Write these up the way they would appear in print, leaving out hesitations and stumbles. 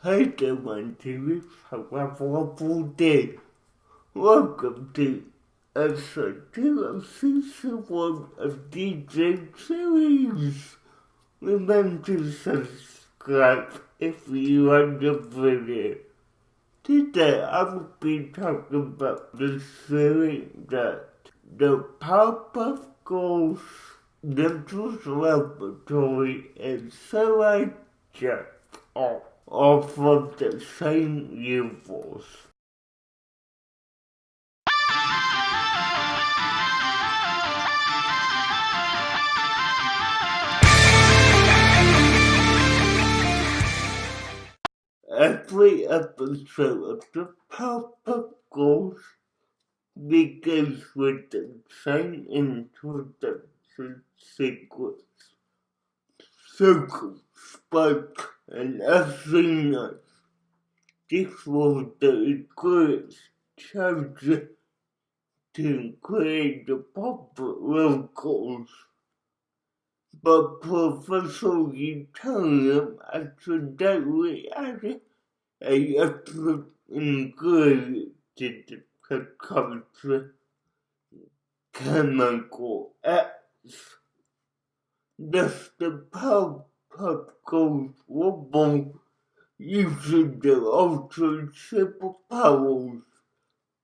Hey there, my TV. Have a wonderful day. Welcome to episode 2 of season 1 of DJ series. Remember to subscribe if you like the video. Today I will be talking about the series that the Powerpuff Girls, Dexter's Laboratory, and So I Just are from the same universe. Every episode of the Powerpuff Girls begins with the same introduction sequence. Circle, Spike, and everything else. This was the ingredients chosen to create the Powerpuff Girls. But Professor Utonium accidentally added a extra ingredient to the concoction, chemical X. Thus the Powerpuff Girls were born using their ultra superpowers.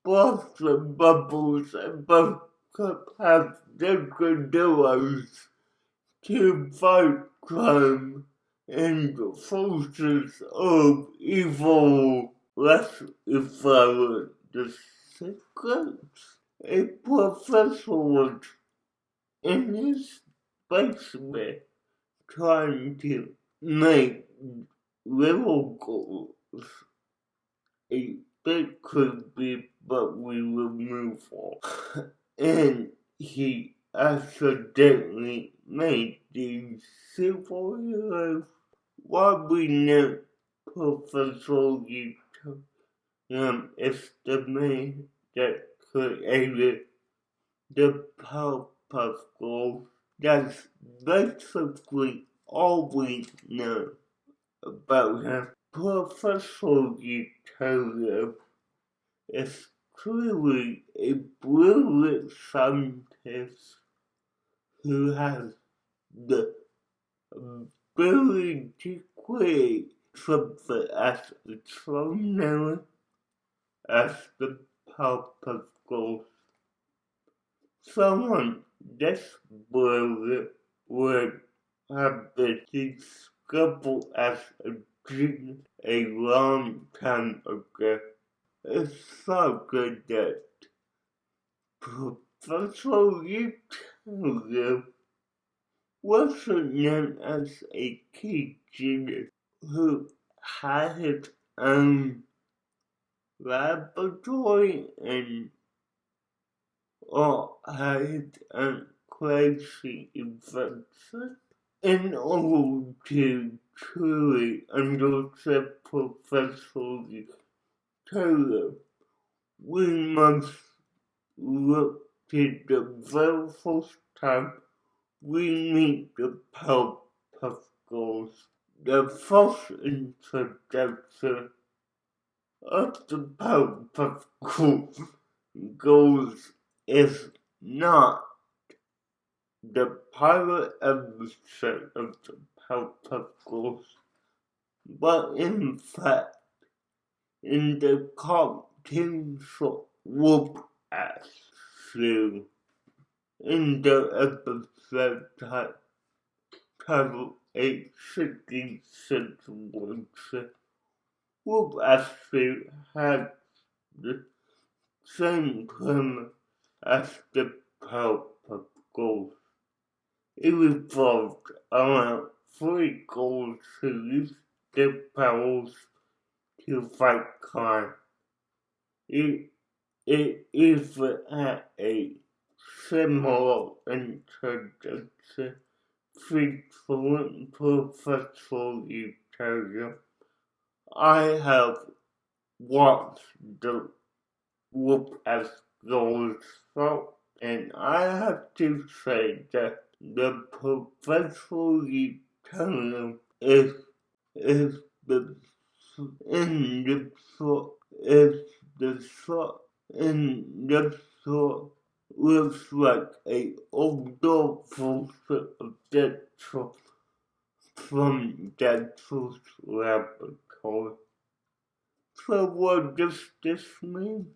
Blossom, Bubbles, and Buttercup have different duos to fight crime and the forces of evil. Let's examine the secrets. A professor was in his basement trying to make little girls. A bit creepy, but we will move on. And he accidentally made these superheroes. What we know Professor Utonium is the man that created the Powerpuff Girls. That's basically all we know about him. Professor Utonium is clearly a brilliant scientist who has the ability to create something as extraordinary as the Powerpuff Girls. Someone this brilliant would have been discovered as a genius a long time ago. It's so good that Professor Utonium wasn't known as a key genius who had his own laboratory and or had his own crazy invention. In order to truly understand Professor Utonium, we must look to the very first time we meet the Powerpuff Girls. The first introduction of the Powerpuff Girls is not the pilot episode of the Powerpuff Girls, but in fact in the cartoon short Whoop-Ass show. In the episode titled A 16th Century Whoop-Ass show had the same premise as the Powerpuff Girls. It revolved around 3 girls who used their powers to fight crime. It even had a similar introduction featuring Professor Utonium. I have watched the Whoop-Ass Girls show, and I have to say that the Professor Utonium is the in the thought if the thought in the thought looks like a outdoor photo of Dexter from Dexter's laboratory. So what does this mean?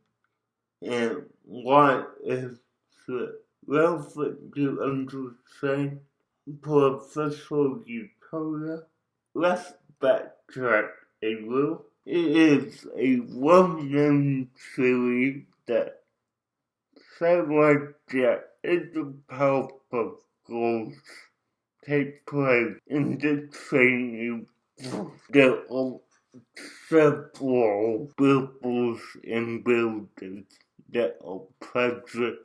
And why is it relevant to understand Professor Utonium? Let's backtrack a little. It is a well-known theory that Samurai Jack and the Powerpuff Girls take place in the training. There are several pupils and buildings that are present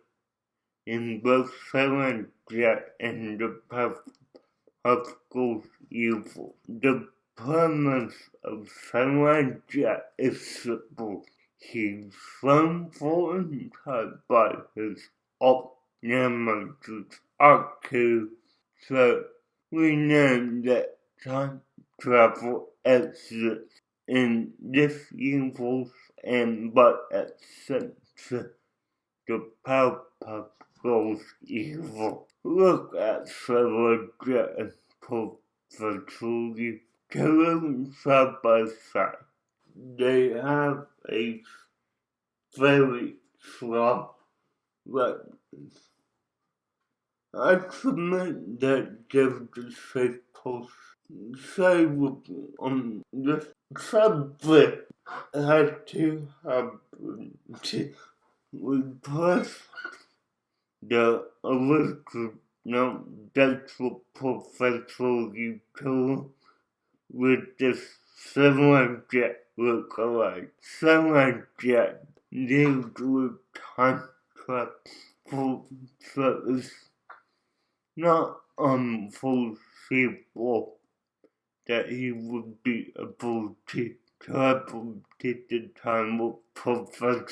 in both Samurai Jack and the Powerpuff Girls evil. The premise of Samurai Jack is simple. He's thrown for in time by his nemesis Aku. So we know that time travel exists in this universe and but at center the Powerpuff Girls evil. Look at Samurai Jack and Professor Utonium side by side. They have a very strong weapons. I submit that there's the safe post. Say on this subject had to happen to replace the original Dexter Professor Utonium with this Samurai Jack look-alike. Samurai Jack deals with time travel, so it's not unforeseeable that he would be able to travel to the time of Professor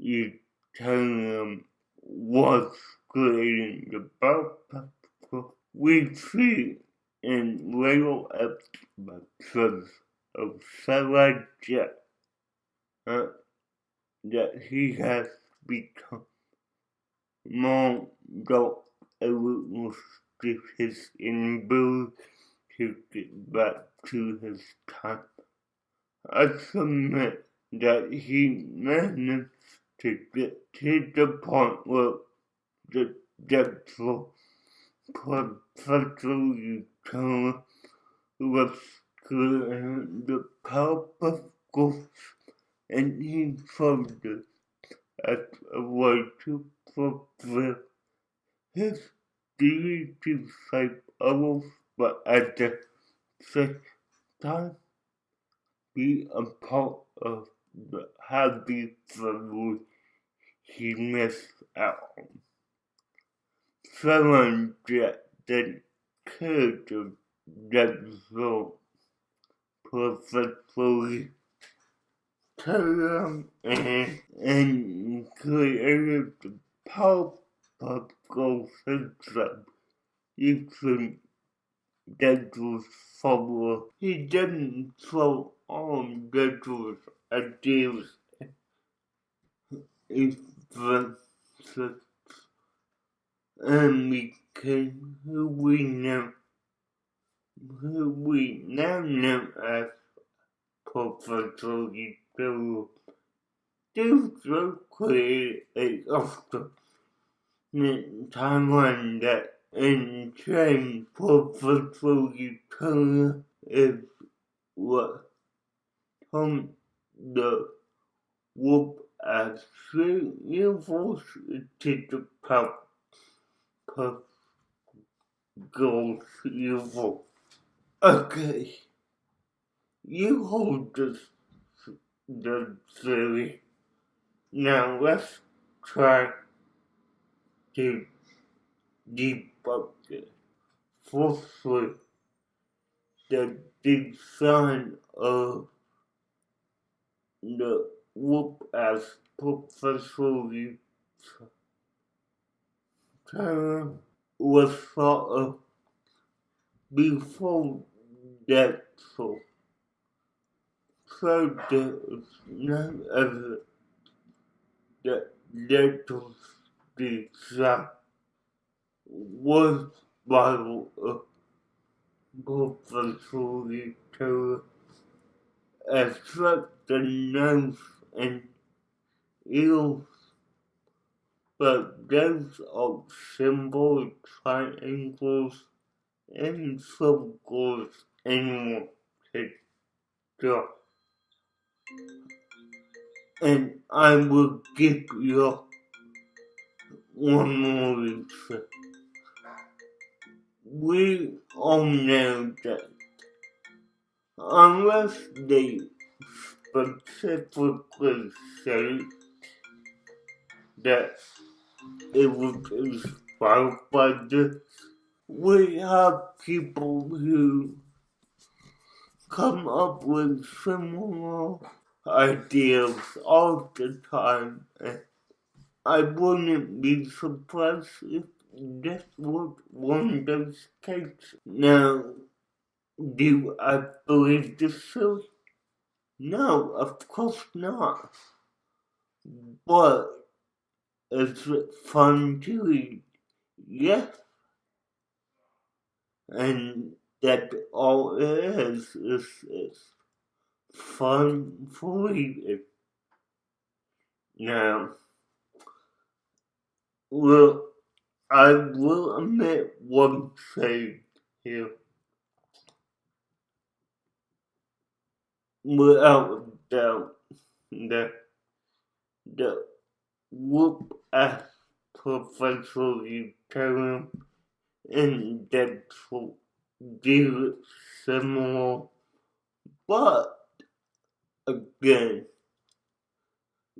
Utonium was creating the Buttercup. We see in later episodes of Samurai Jack that he has become more dark and with his inability to get back to his time. I submit that he managed to get to the point where the Dexter Professor Utonium was creating the Powerpuff Girls, and he found it as a way to fulfill his duty to save others, but at the same time be a part of the happy family he missed out on. Someone that cared to Dexter Professor Utonium and created the Powerpuff Girls himself using Dexter's formula. He didn't throw on Dexter's ideas and became who we now know as Professor Utonium. Dexter created a alternate timeline that entrained Professor Utonium is what turned the whoop as the universe to the Powerpuff Girls evil. Okay, you hold the theory. Now let's try to debug it. Firstly, the design of the whoop as Professor Utonium was thought of before Dexter. also there is none of the little design was by Professor Utonium, except the nose and ears, but those are simple triangles and circles in picture. And I will give you one more reason. We all know that unless they specifically say that it was inspired by this, we have people who come up with similar ideas all the time, and I wouldn't be surprised if this was one of those cases. Now, do I believe this story? No, of course not. But is it fun to read? Yes. And that all it is fun for reading. Now, well, I will admit one thing here. Without doubt, the whoop ass Professor Utonium and Dexter do similar, but again,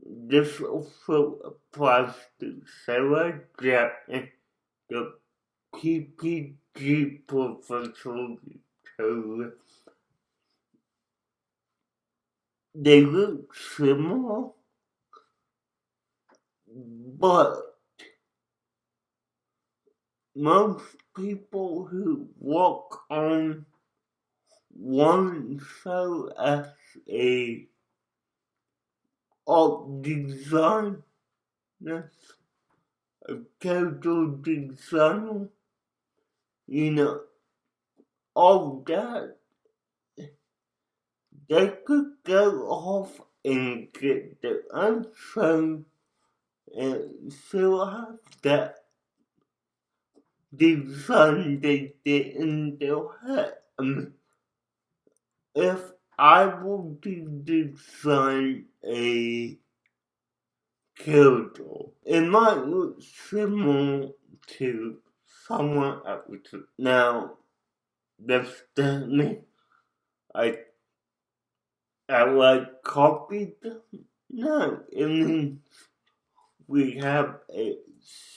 this also applies to Sarah Jack and the PPG Professor Utonium. They look similar, but most people who work on one show as a art designer, a character designer, all that, they could go off and get the answer and still have that design they did in their head. If I were to design a character, it might look similar to someone else's. Now, does that mean I copied them? No, it means we have a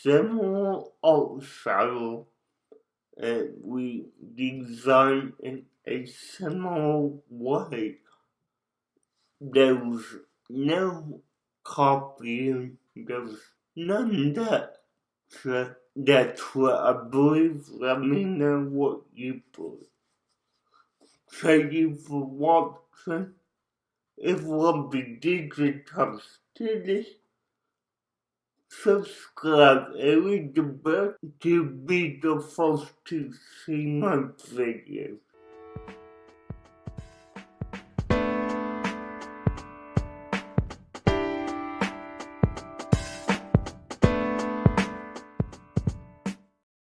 similar art style and we design in a similar way. There's no copying, there's none of that. So that's what I believe. Let me know what you believe. Thank you for watching. If one be digital to this, subscribe and ring the bell to be the first to see my videos.